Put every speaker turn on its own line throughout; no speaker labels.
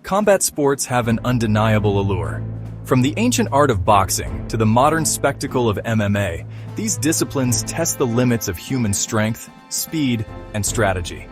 Combat sports have an undeniable allure. From the ancient art of boxing to the modern spectacle of MMA, these disciplines test the limits of human strength, speed, and strategy.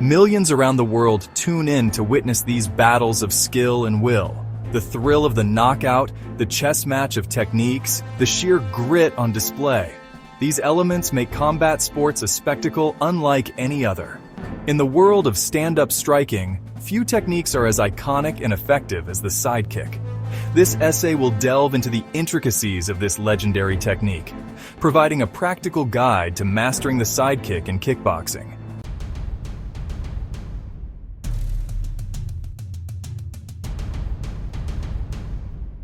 Millions around the world tune in to witness these battles of skill and will. The thrill of the knockout, the chess match of techniques, the sheer grit on display. These elements make combat sports a spectacle unlike any other. In the world of stand-up striking, few techniques are as iconic and effective as the sidekick. This essay will delve into the intricacies of this legendary technique, providing a practical guide to mastering the sidekick in kickboxing.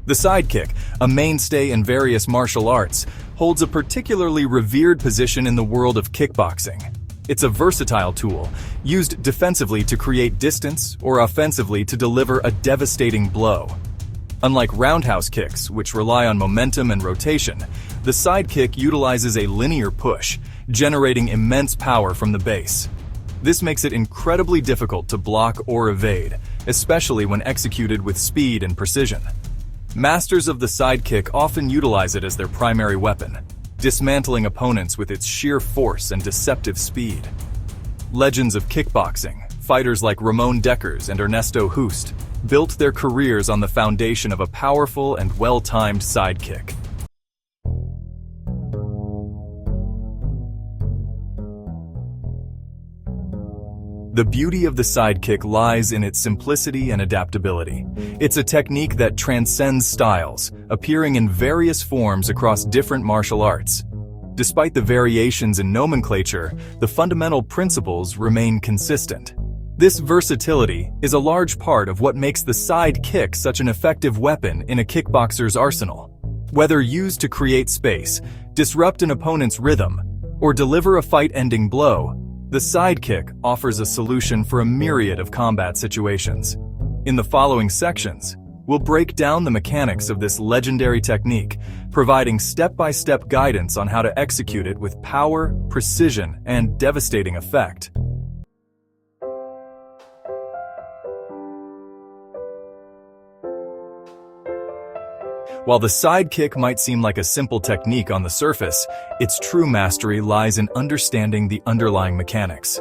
The sidekick, a mainstay in various martial arts, holds a particularly revered position in the world of kickboxing. It's a versatile tool, used defensively to create distance or offensively to deliver a devastating blow. Unlike roundhouse kicks, which rely on momentum and rotation, the sidekick utilizes a linear push, generating immense power from the base. This makes it incredibly difficult to block or evade, especially when executed with speed and precision. Masters of the sidekick often utilize it as their primary weapon, dismantling opponents with its sheer force and deceptive speed. Legends of kickboxing, fighters like Ramon Deckers and Ernesto Hoost, built their careers on the foundation of a powerful and well-timed sidekick. The beauty of the sidekick lies in its simplicity and adaptability. It's a technique that transcends styles, appearing in various forms across different martial arts. Despite the variations in nomenclature, the fundamental principles remain consistent. This versatility is a large part of what makes the sidekick such an effective weapon in a kickboxer's arsenal. Whether used to create space, disrupt an opponent's rhythm, or deliver a fight-ending blow, the sidekick offers a solution for a myriad of combat situations. In the following sections, we'll break down the mechanics of this legendary technique, providing step-by-step guidance on how to execute it with power, precision, and devastating effect. While the sidekick might seem like a simple technique on the surface, its true mastery lies in understanding the underlying mechanics.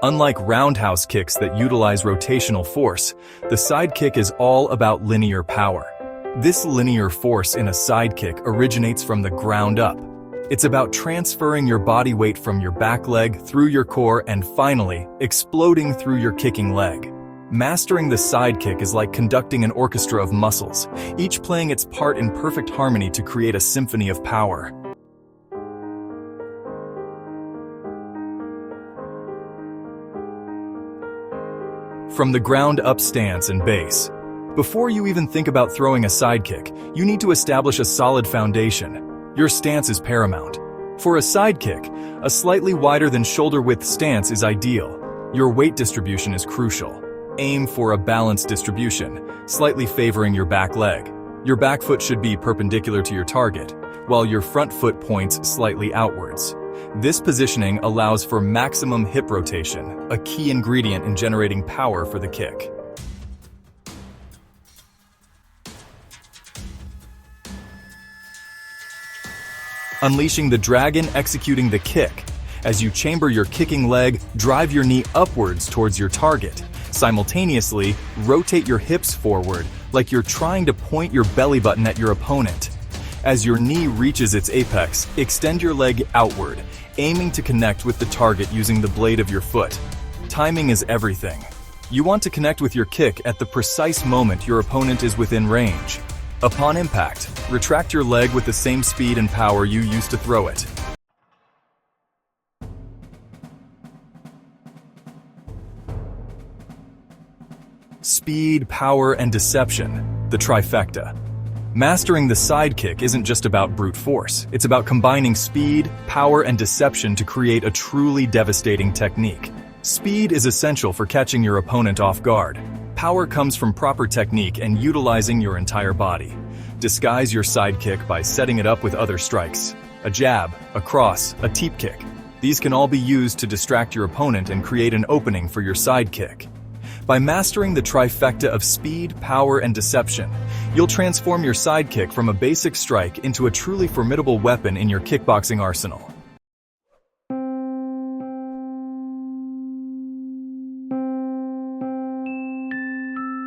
Unlike roundhouse kicks that utilize rotational force, the sidekick is all about linear power. This linear force in a sidekick originates from the ground up. It's about transferring your body weight from your back leg through your core and finally exploding through your kicking leg. Mastering the sidekick is like conducting an orchestra of muscles, each playing its part in perfect harmony to create a symphony of power. From the ground-up stance and base. Before you even think about throwing a sidekick, you need to establish a solid foundation. Your stance is paramount. For a sidekick, a slightly wider than shoulder-width stance is ideal. Your weight distribution is crucial. Aim for a balanced distribution, slightly favoring your back leg. Your back foot should be perpendicular to your target, while your front foot points slightly outwards. This positioning allows for maximum hip rotation, a key ingredient in generating power for the kick. Unleashing the dragon, executing the kick. As you chamber your kicking leg, drive your knee upwards towards your target. Simultaneously, rotate your hips forward like you're trying to point your belly button at your opponent. As your knee reaches its apex, extend your leg outward, aiming to connect with the target using the blade of your foot. Timing is everything. You want to connect with your kick at the precise moment your opponent is within range. Upon impact, retract your leg with the same speed and power you used to throw it. Speed, power, and deception, the trifecta. Mastering the sidekick isn't just about brute force. It's about combining speed, power, and deception to create a truly devastating technique. Speed is essential for catching your opponent off guard. Power comes from proper technique and utilizing your entire body. Disguise your sidekick by setting it up with other strikes. A jab, a cross, a teep kick. These can all be used to distract your opponent and create an opening for your sidekick. By mastering the trifecta of speed, power, and deception, you'll transform your sidekick from a basic strike into a truly formidable weapon in your kickboxing arsenal.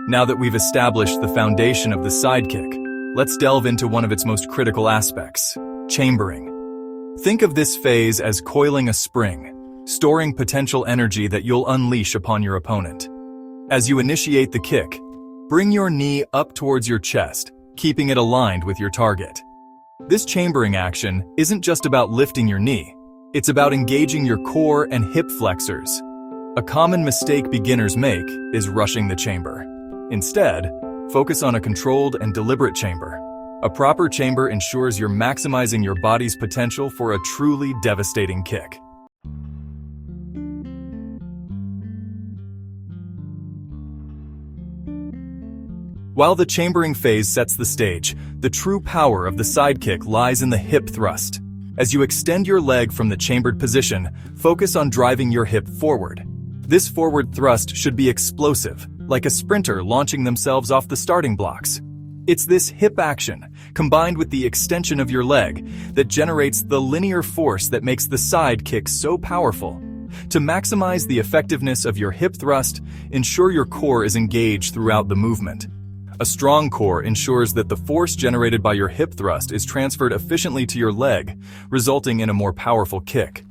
Now that we've established the foundation of the sidekick, let's delve into one of its most critical aspects: chambering. Think of this phase as coiling a spring, storing potential energy that you'll unleash upon your opponent. As you initiate the kick, bring your knee up towards your chest, keeping it aligned with your target. This chambering action isn't just about lifting your knee, it's about engaging your core and hip flexors. A common mistake beginners make is rushing the chamber. Instead, focus on a controlled and deliberate chamber. A proper chamber ensures you're maximizing your body's potential for a truly devastating kick. While the chambering phase sets the stage, the true power of the sidekick lies in the hip thrust. As you extend your leg from the chambered position, focus on driving your hip forward. This forward thrust should be explosive, like a sprinter launching themselves off the starting blocks. It's this hip action, combined with the extension of your leg, that generates the linear force that makes the sidekick so powerful. To maximize the effectiveness of your hip thrust, ensure your core is engaged throughout the movement. A strong core ensures that the force generated by your hip thrust is transferred efficiently to your leg, resulting in a more powerful kick.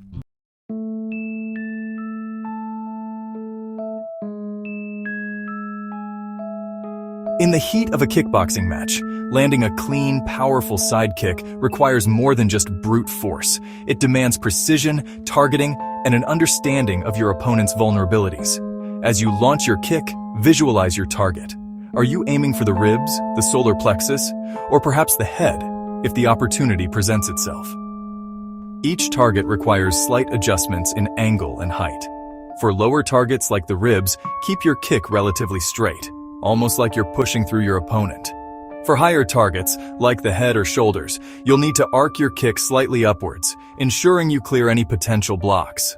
In the heat of a kickboxing match, landing a clean, powerful sidekick requires more than just brute force. It demands precision, targeting, and an understanding of your opponent's vulnerabilities. As you launch your kick, visualize your target. Are you aiming for the ribs, the solar plexus, or perhaps the head, if the opportunity presents itself? Each target requires slight adjustments in angle and height. For lower targets like the ribs, keep your kick relatively straight, almost like you're pushing through your opponent. For higher targets, like the head or shoulders, you'll need to arc your kick slightly upwards, ensuring you clear any potential blocks.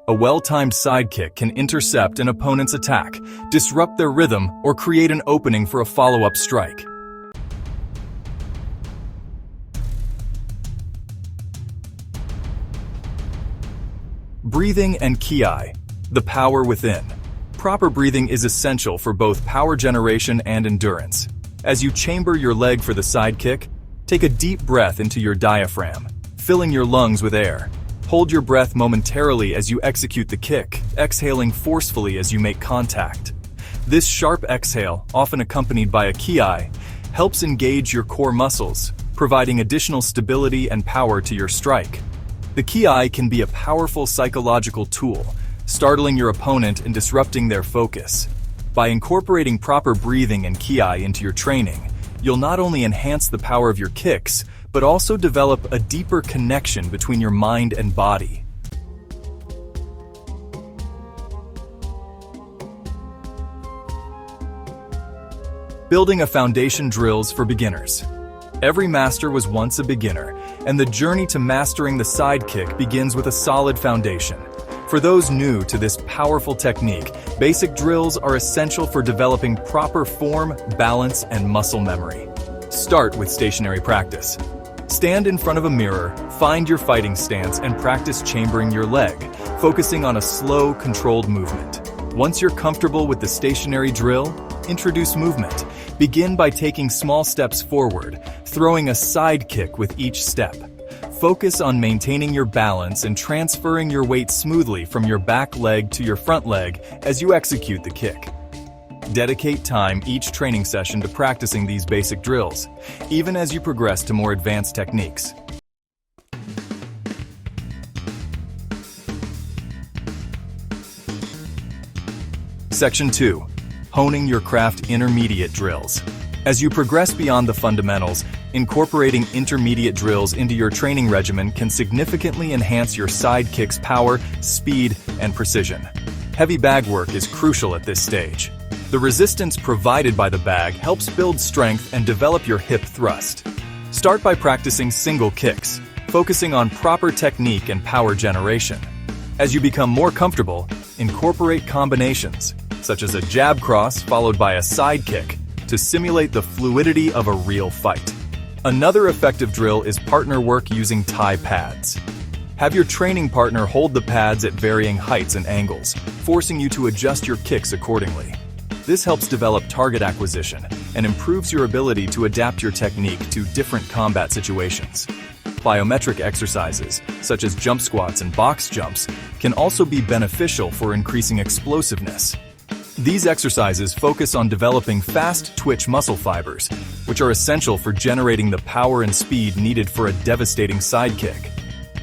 A well-timed sidekick can intercept an opponent's attack, disrupt their rhythm, or create an opening for a follow-up strike. Breathing and ki, the power within. Proper breathing is essential for both power generation and endurance. As you chamber your leg for the sidekick, take a deep breath into your diaphragm, filling your lungs with air. Hold your breath momentarily as you execute the kick, exhaling forcefully as you make contact. This sharp exhale, often accompanied by a ki, helps engage your core muscles, providing additional stability and power to your strike. The ki can be a powerful psychological tool, startling your opponent and disrupting their focus. By incorporating proper breathing and ki into your training, you'll not only enhance the power of your kicks, but also develop a deeper connection between your mind and body. Building a foundation drills for beginners. Every master was once a beginner, and the journey to mastering the sidekick begins with a solid foundation. For those new to this powerful technique, basic drills are essential for developing proper form, balance, and muscle memory. Start with stationary practice. Stand in front of a mirror, find your fighting stance, and practice chambering your leg, focusing on a slow, controlled movement. Once you're comfortable with the stationary drill, introduce movement. Begin by taking small steps forward, throwing a side kick with each step. Focus on maintaining your balance and transferring your weight smoothly from your back leg to your front leg as you execute the kick. Dedicate time each training session to practicing these basic drills, even as you progress to more advanced techniques. Section 2. Honing your craft intermediate drills. As you progress beyond the fundamentals, incorporating intermediate drills into your training regimen can significantly enhance your sidekick's power, speed, and precision. Heavy bag work is crucial at this stage. The resistance provided by the bag helps build strength and develop your hip thrust. Start by practicing single kicks, focusing on proper technique and power generation. As you become more comfortable, incorporate combinations. such as a jab cross followed by a sidekick, to simulate the fluidity of a real fight. Another effective drill is partner work using Thai pads. Have your training partner hold the pads at varying heights and angles, forcing you to adjust your kicks accordingly. This helps develop target acquisition and improves your ability to adapt your technique to different combat situations. Plyometric exercises, such as jump squats and box jumps, can also be beneficial for increasing explosiveness. These exercises focus on developing fast-twitch muscle fibers, which are essential for generating the power and speed needed for a devastating sidekick.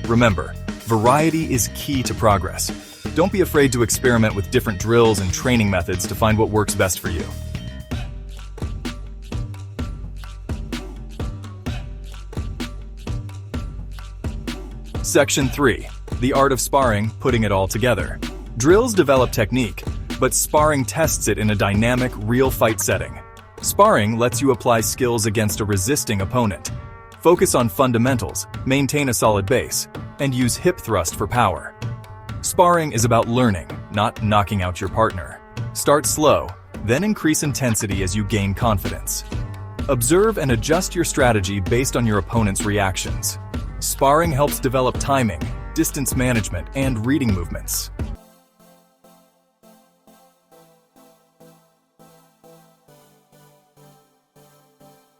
Remember, variety is key to progress. Don't be afraid to experiment with different drills and training methods to find what works best for you. Section 3. The art of sparring, putting it all together. Drills develop technique, but sparring tests it in a dynamic, real fight setting. Sparring lets you apply skills against a resisting opponent. Focus on fundamentals, maintain a solid base, and use hip thrust for power. Sparring is about learning, not knocking out your partner. Start slow, then increase intensity as you gain confidence. Observe and adjust your strategy based on your opponent's reactions. Sparring helps develop timing, distance management, and reading movements.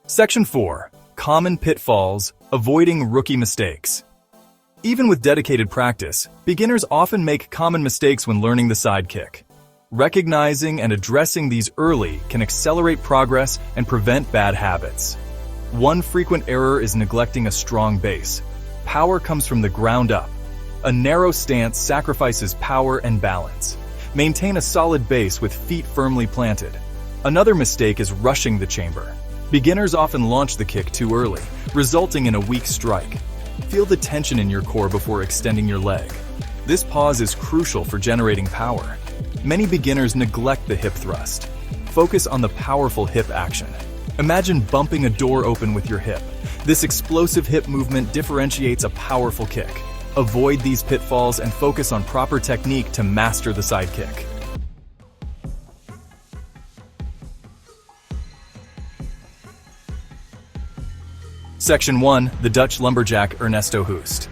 Section 4. Common pitfalls, avoiding rookie mistakes. Even with dedicated practice, beginners often make common mistakes when learning the sidekick. Recognizing and addressing these early can accelerate progress and prevent bad habits. One frequent error is neglecting a strong base. Power comes from the ground up. A narrow stance sacrifices power and balance. Maintain a solid base with feet firmly planted. Another mistake is rushing the chamber. Beginners often launch the kick too early, resulting in a weak strike. Feel the tension in your core before extending your leg. This pause is crucial for generating power. Many beginners neglect the hip thrust. Focus on the powerful hip action. Imagine bumping a door open with your hip. This explosive hip movement differentiates a powerful kick. Avoid these pitfalls and focus on proper technique to master the sidekick. Section 1. The Dutch lumberjack Ernesto Hoost.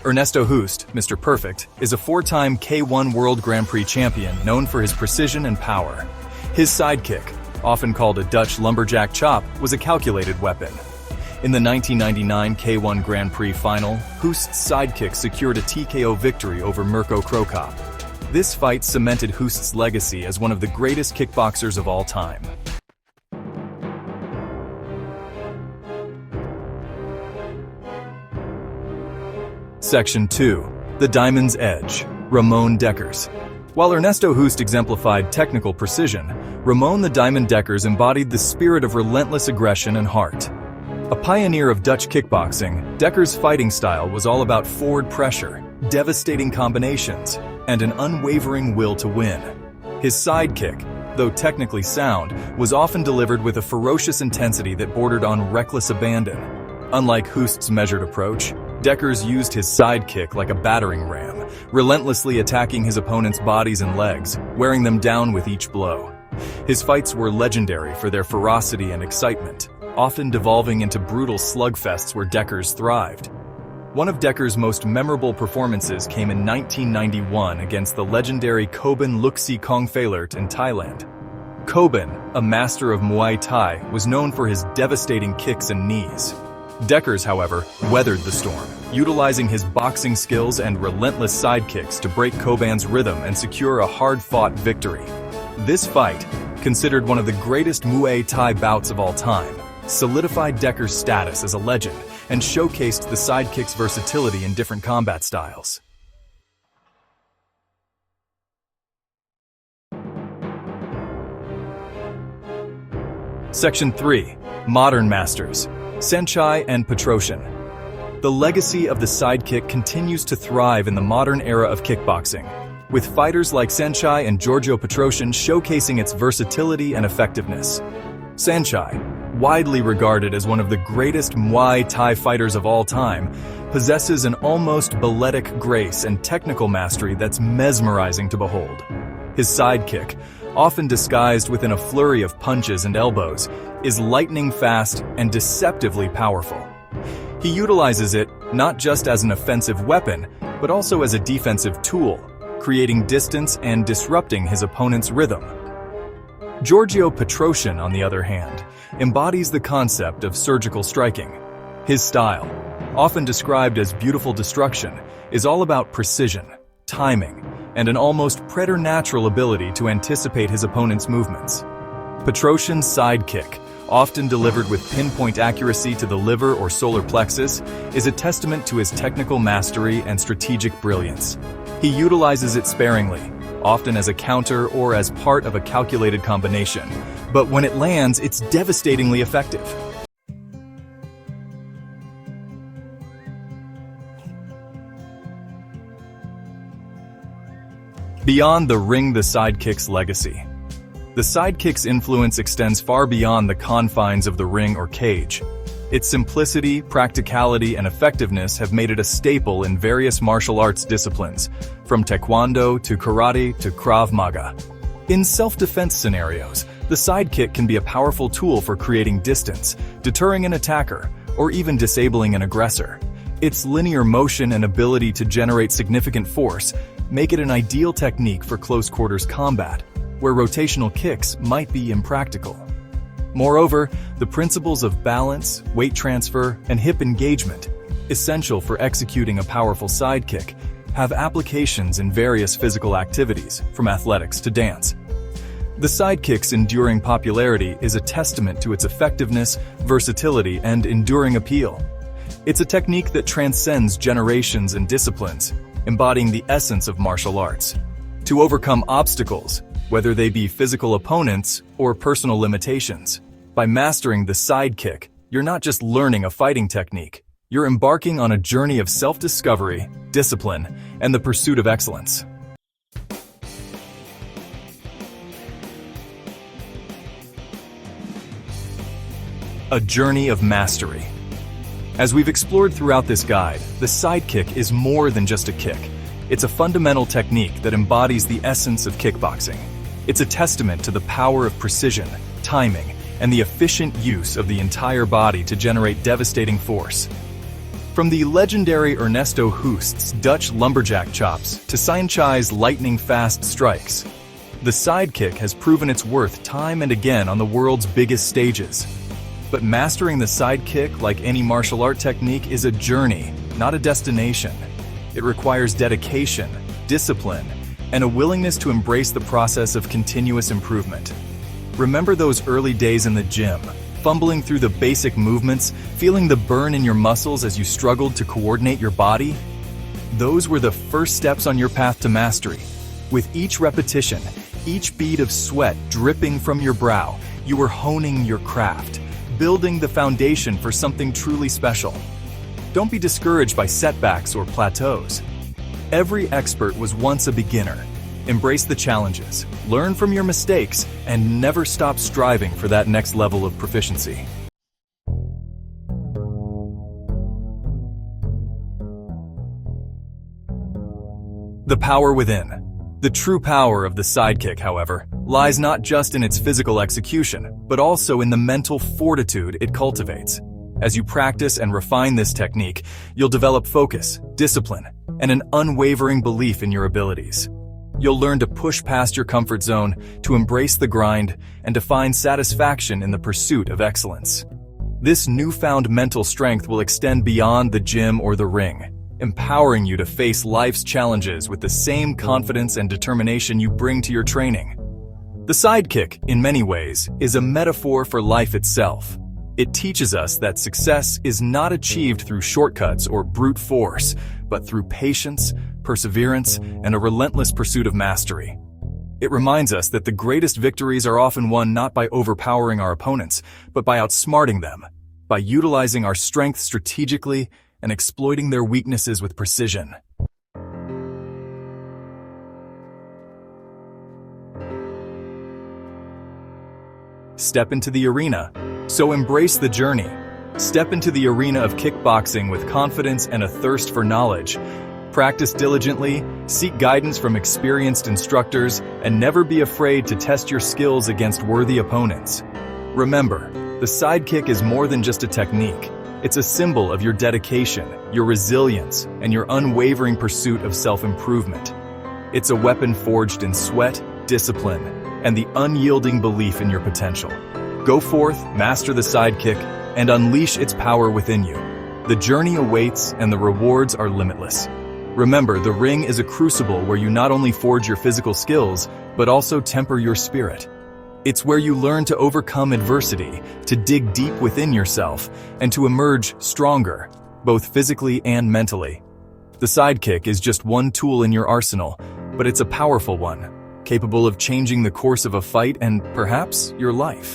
Ernesto Hoost, Mr. Perfect, is a four-time K1 World Grand Prix champion known for his precision and power. His sidekick, often called a Dutch lumberjack chop, was a calculated weapon. In the 1999 K1 Grand Prix final, Hoost's sidekick secured a TKO victory over Mirko Krokop. This fight cemented Hoost's legacy as one of the greatest kickboxers of all time. Section 2. The Diamond's Edge, Ramon Dekkers. While Ernesto Hoost exemplified technical precision, Ramon the Diamond Dekkers embodied the spirit of relentless aggression and heart. A pioneer of Dutch kickboxing, Dekkers' fighting style was all about forward pressure, devastating combinations, and an unwavering will to win. His sidekick, though technically sound, was often delivered with a ferocious intensity that bordered on reckless abandon. Unlike Hoost's measured approach, Dekkers used his sidekick like a battering ram, relentlessly attacking his opponent's bodies and legs, wearing them down with each blow. His fights were legendary for their ferocity and excitement, often devolving into brutal slugfests where Dekkers thrived. One of Dekkers' most memorable performances came in 1991 against the legendary Koban Luksi Kongphailert in Thailand. Koban, a master of Muay Thai, was known for his devastating kicks and knees. Dekkers, however, weathered the storm, utilizing his boxing skills and relentless sidekicks to break Koban's rhythm and secure a hard-fought victory. This fight, considered one of the greatest Muay Thai bouts of all time, solidified Dekkers' status as a legend and showcased the sidekick's versatility in different combat styles. Section 3. Modern Masters, Saenchai and Petrosyan. The legacy of the sidekick continues to thrive in the modern era of kickboxing, with fighters like Saenchai and Giorgio Petrosyan showcasing its versatility and effectiveness. Saenchai, widely regarded as one of the greatest Muay Thai fighters of all time, possesses an almost balletic grace and technical mastery that's mesmerizing to behold. His sidekick, often disguised within a flurry of punches and elbows, is lightning fast and deceptively powerful. He utilizes it not just as an offensive weapon, but also as a defensive tool, creating distance and disrupting his opponent's rhythm. Giorgio Petrosyan, on the other hand, embodies the concept of surgical striking. His style, often described as beautiful destruction, is all about precision, timing, and an almost preternatural ability to anticipate his opponent's movements. Petrosyan's sidekick, often delivered with pinpoint accuracy to the liver or solar plexus, is a testament to his technical mastery and strategic brilliance. He utilizes it sparingly, often as a counter or as part of a calculated combination, but when it lands, it's devastatingly effective. Beyond the ring, the sidekick's legacy. The sidekick's influence extends far beyond the confines of the ring or cage. Its simplicity, practicality, and effectiveness have made it a staple in various martial arts disciplines, from taekwondo to karate to Krav Maga. In self-defense scenarios, the sidekick can be a powerful tool for creating distance, deterring an attacker, or even disabling an aggressor. Its linear motion and ability to generate significant force make it an ideal technique for close-quarters combat, where rotational kicks might be impractical. Moreover, the principles of balance, weight transfer, and hip engagement, essential for executing a powerful sidekick, have applications in various physical activities, from athletics to dance. The sidekick's enduring popularity is a testament to its effectiveness, versatility, and enduring appeal. It's a technique that transcends generations and disciplines, embodying the essence of martial arts. To overcome obstacles, whether they be physical opponents or personal limitations. By mastering the sidekick, you're not just learning a fighting technique, you're embarking on a journey of self-discovery, discipline, and the pursuit of excellence. A journey of mastery. As we've explored throughout this guide, the sidekick is more than just a kick. It's a fundamental technique that embodies the essence of kickboxing. It's a testament to the power of precision, timing, and the efficient use of the entire body to generate devastating force. From the legendary Ernesto Hoost's Dutch lumberjack chops to Saenchai's lightning-fast strikes, the sidekick has proven its worth time and again on the world's biggest stages. But mastering the sidekick, like any martial art technique, is a journey, not a destination. It requires dedication, discipline, and a willingness to embrace the process of continuous improvement. Remember those early days in the gym, fumbling through the basic movements, feeling the burn in your muscles as you struggled to coordinate your body? Those were the first steps on your path to mastery. With each repetition, each bead of sweat dripping from your brow, you were honing your craft, building the foundation for something truly special. Don't be discouraged by setbacks or plateaus. Every expert was once a beginner. Embrace the challenges, learn from your mistakes, and never stop striving for that next level of proficiency. The power within. The true power of the sidekick, however, lies not just in its physical execution, but also in the mental fortitude it cultivates. As you practice and refine this technique, you'll develop focus, discipline, and an unwavering belief in your abilities. You'll learn to push past your comfort zone, to embrace the grind, and to find satisfaction in the pursuit of excellence. This newfound mental strength will extend beyond the gym or the ring, empowering you to face life's challenges with the same confidence and determination you bring to your training. The sidekick, in many ways, is a metaphor for life itself. It teaches us that success is not achieved through shortcuts or brute force, but through patience, perseverance, and a relentless pursuit of mastery. It reminds us that the greatest victories are often won not by overpowering our opponents, but by outsmarting them, by utilizing our strength strategically and exploiting their weaknesses with precision. Step into the arena. So embrace the journey. Step into the arena of kickboxing with confidence and a thirst for knowledge. Practice diligently, seek guidance from experienced instructors, and never be afraid to test your skills against worthy opponents. Remember, the sidekick is more than just a technique. It's a symbol of your dedication, your resilience, and your unwavering pursuit of self-improvement. It's a weapon forged in sweat, discipline, and the unyielding belief in your potential. Go forth, master the sidekick, and unleash its power within you. The journey awaits, and the rewards are limitless. Remember, the ring is a crucible where you not only forge your physical skills, but also temper your spirit. It's where you learn to overcome adversity, to dig deep within yourself, and to emerge stronger, both physically and mentally. The sidekick is just one tool in your arsenal, but it's a powerful one, capable of changing the course of a fight and perhaps your life.